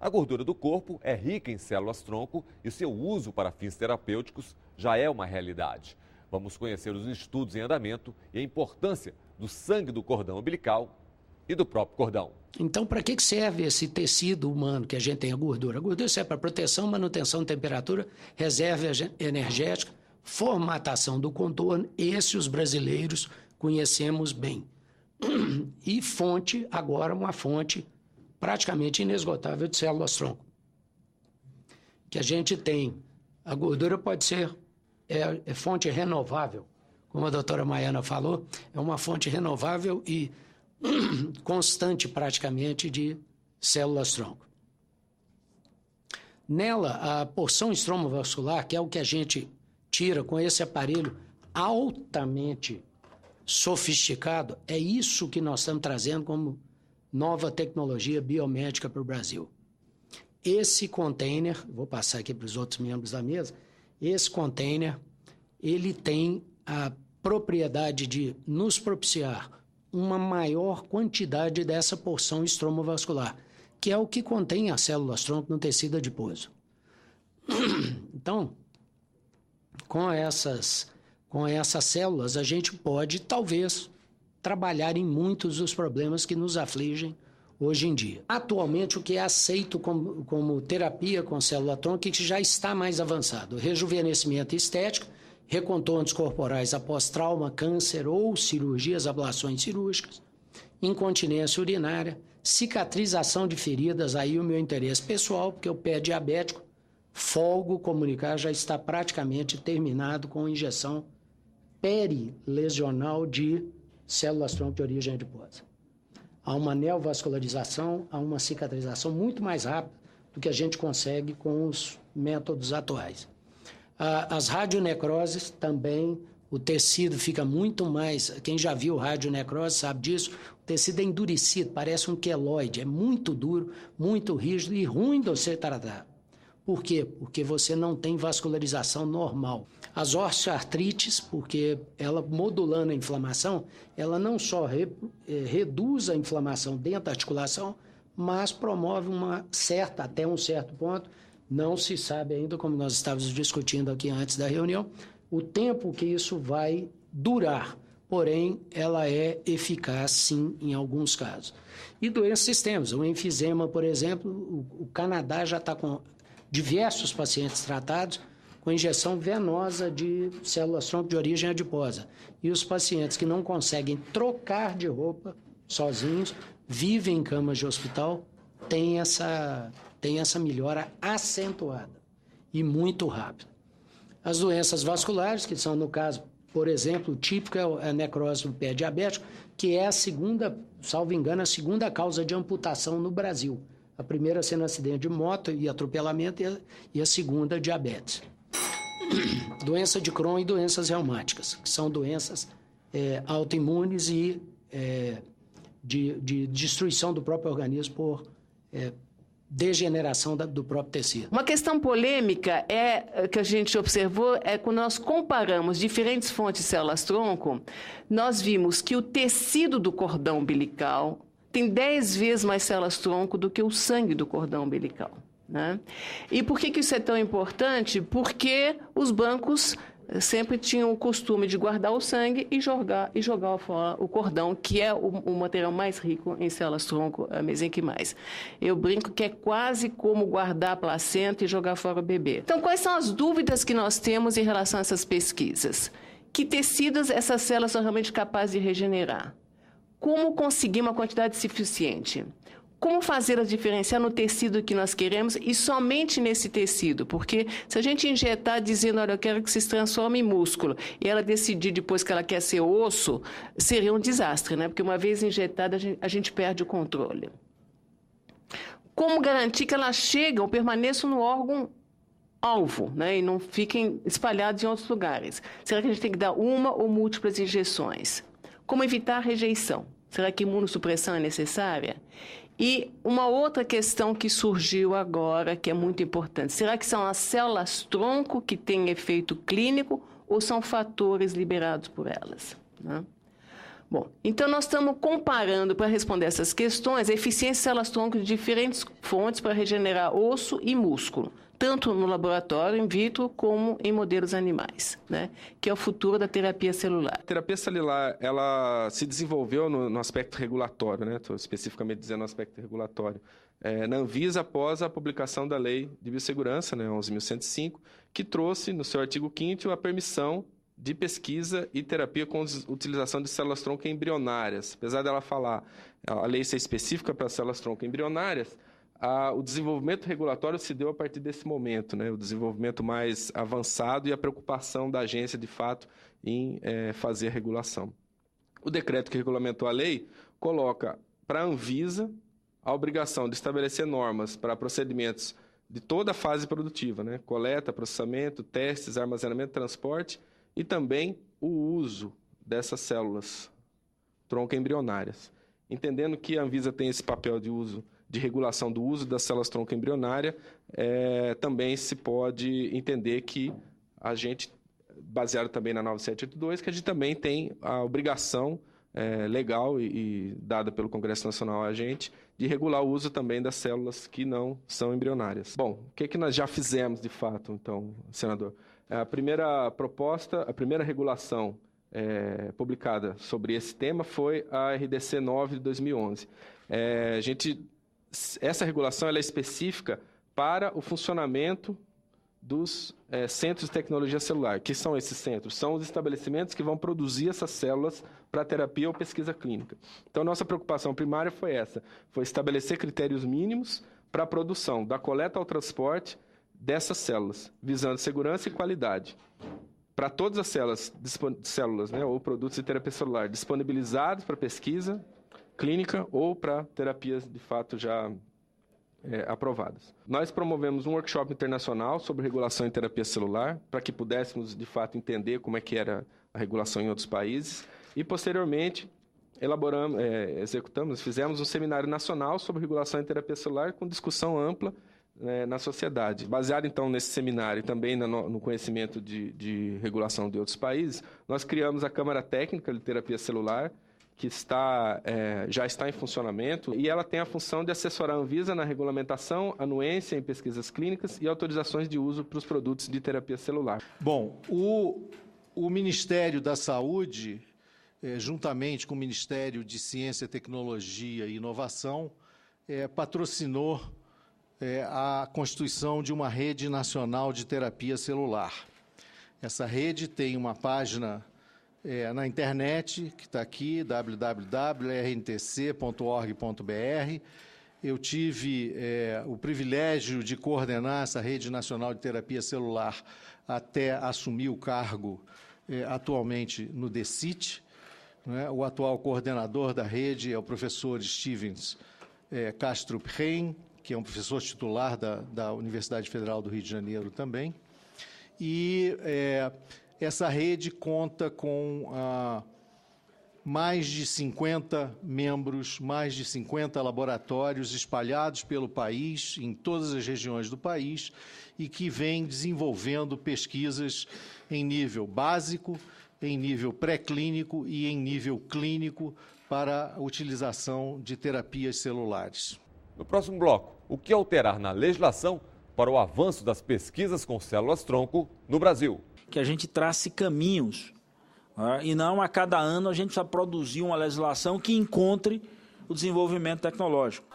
A gordura do corpo é rica em células-tronco e seu uso para fins terapêuticos já é uma realidade. Vamos conhecer os estudos em andamento e a importância do sangue do cordão umbilical e do próprio cordão. Então, para que serve esse tecido humano que a gente tem a gordura? A gordura serve para proteção, manutenção de temperatura, reserva energética, formatação do contorno. Esse os brasileiros conhecemos bem. E fonte, agora uma fonte praticamente inesgotável de células-tronco. Que a gente tem, a gordura pode ser fonte renovável, como a doutora Maiana falou, é uma fonte renovável e constante praticamente de células-tronco. Nela, a porção estromovascular, que é o que a gente tira com esse aparelho altamente sofisticado, é isso que nós estamos trazendo como nova tecnologia biomédica para o Brasil. Esse container, vou passar aqui para os outros membros da mesa, esse container, ele tem a propriedade de nos propiciar uma maior quantidade dessa porção estromovascular, que é o que contém as células-tronco no tecido adiposo. Então, com essas células, a gente pode, talvez, trabalhar em muitos dos problemas que nos afligem hoje em dia. Atualmente, o que é aceito como terapia com célula-tronco, que já está mais avançado, rejuvenescimento estético, recontornos corporais após trauma, câncer ou cirurgias, ablações cirúrgicas, incontinência urinária, cicatrização de feridas, aí o meu interesse pessoal, porque o pé diabético, folgo comunicar, já está praticamente terminado com injeção perilesional de células-tronco de origem adiposa. Há uma neovascularização, há uma cicatrização muito mais rápida do que a gente consegue com os métodos atuais. As radionecroses também, o tecido fica muito mais, quem já viu radionecrose sabe disso, o tecido é endurecido, parece um queloide, é muito duro, muito rígido e ruim de você tratar. Por quê? Porque você não tem vascularização normal. As osteoartrites, porque ela modulando a inflamação, ela não só reduz a inflamação dentro da articulação, mas promove até um certo ponto, não se sabe ainda, como nós estávamos discutindo aqui antes da reunião, o tempo que isso vai durar. Porém, ela é eficaz, sim, em alguns casos. E doenças sistemas, o enfisema, por exemplo, o Canadá já está com diversos pacientes tratados com injeção venosa de células-tronco de origem adiposa. E os pacientes que não conseguem trocar de roupa sozinhos, vivem em camas de hospital, têm essa melhora acentuada e muito rápida. As doenças vasculares, que são, no caso, por exemplo, o típico é a necrose do pé diabético, que é a segunda, salvo engano, a segunda causa de amputação no Brasil. A primeira sendo acidente de moto e atropelamento e a segunda, diabetes. Doença de Crohn e doenças reumáticas, que são doenças autoimunes e de destruição do próprio organismo por degeneração do próprio tecido. Uma questão polêmica que a gente observou é quando nós comparamos diferentes fontes de células-tronco, nós vimos que o tecido do cordão umbilical tem 10 vezes mais células-tronco do que o sangue do cordão umbilical, né? E por que isso é tão importante? Porque os bancos sempre tinham o costume de guardar o sangue e jogar fora o cordão, que é o material mais rico em células-tronco mesenquimais. Eu brinco que é quase como guardar a placenta e jogar fora o bebê. Então, quais são as dúvidas que nós temos em relação a essas pesquisas? Que tecidos essas células são realmente capazes de regenerar? Como conseguir uma quantidade suficiente? Como fazê-las diferenciar no tecido que nós queremos e somente nesse tecido? Porque se a gente injetar dizendo, olha, eu quero que se transforme em músculo, e ela decidir depois que ela quer ser osso, seria um desastre, né? Porque uma vez injetada, a gente perde o controle. Como garantir que elas chegam, permaneçam no órgão alvo, né? E não fiquem espalhadas em outros lugares? Será que a gente tem que dar uma ou múltiplas injeções? Como evitar a rejeição? Será que imunossupressão é necessária? E uma outra questão que surgiu agora, que é muito importante, será que são as células-tronco que têm efeito clínico ou são fatores liberados por elas, né? Bom, então nós estamos comparando, para responder essas questões, a eficiência de células-tronco de diferentes fontes para regenerar osso e músculo, tanto no laboratório, in vitro, como em modelos animais, né? Que é o futuro da terapia celular. A terapia celular, ela se desenvolveu no aspecto regulatório, né? Estou especificamente dizendo no aspecto regulatório. Na Anvisa, após a publicação da Lei de Biossegurança, né, 11.105, que trouxe, no seu artigo 5º, a permissão de pesquisa e terapia com utilização de células-tronco embrionárias. Apesar dela falar, a lei ser específica para células-tronco embrionárias, o desenvolvimento regulatório se deu a partir desse momento, né? O desenvolvimento mais avançado e a preocupação da agência, de fato, em fazer a regulação. O decreto que regulamentou a lei coloca para a Anvisa a obrigação de estabelecer normas para procedimentos de toda a fase produtiva, né? Coleta, processamento, testes, armazenamento, transporte e também o uso dessas células tronco embrionárias. Entendendo que a Anvisa tem esse papel de regulação do uso das células tronco embrionária, também se pode entender que a gente, baseado também na 9782, que a gente também tem a obrigação legal e dada pelo Congresso Nacional a gente, de regular o uso também das células que não são embrionárias. Bom, o que nós já fizemos de fato, então, senador? A primeira proposta, a primeira regulação publicada sobre esse tema foi a RDC 9 de 2011. Essa regulação ela é específica para o funcionamento dos centros de tecnologia celular. Que são esses centros? São os estabelecimentos que vão produzir essas células para terapia ou pesquisa clínica. Então, nossa preocupação primária foi essa, foi estabelecer critérios mínimos para a produção, da coleta ao transporte dessas células, visando segurança e qualidade. Para todas as células, né, ou produtos de terapia celular disponibilizados para pesquisa clínica ou para terapias de fato já aprovadas. Nós promovemos um workshop internacional sobre regulação em terapia celular, para que pudéssemos de fato entender como é que era a regulação em outros países e posteriormente fizemos um seminário nacional sobre regulação em terapia celular com discussão ampla na sociedade. Baseado, então, nesse seminário e também no conhecimento de regulação de outros países, nós criamos a Câmara Técnica de Terapia Celular, que já está em funcionamento, e ela tem a função de assessorar a Anvisa na regulamentação, anuência em pesquisas clínicas e autorizações de uso para os produtos de terapia celular. Bom, o Ministério da Saúde, juntamente com o Ministério de Ciência, Tecnologia e Inovação, patrocinou a constituição de uma rede nacional de terapia celular. Essa rede tem uma página na internet, que está aqui, www.rntc.org.br. Eu tive o privilégio de coordenar essa rede nacional de terapia celular até assumir o cargo atualmente no DECIT. Né? O atual coordenador da rede é o professor Stevens Castro-Rein, que é um professor titular da Universidade Federal do Rio de Janeiro também. E essa rede conta com mais de 50 membros, mais de 50 laboratórios espalhados pelo país, em todas as regiões do país, e que vem desenvolvendo pesquisas em nível básico, em nível pré-clínico e em nível clínico para a utilização de terapias celulares. No próximo bloco, o que alterar na legislação para o avanço das pesquisas com células-tronco no Brasil? Que a gente trace caminhos, e não a cada ano a gente precisa produzir uma legislação que encontre o desenvolvimento tecnológico.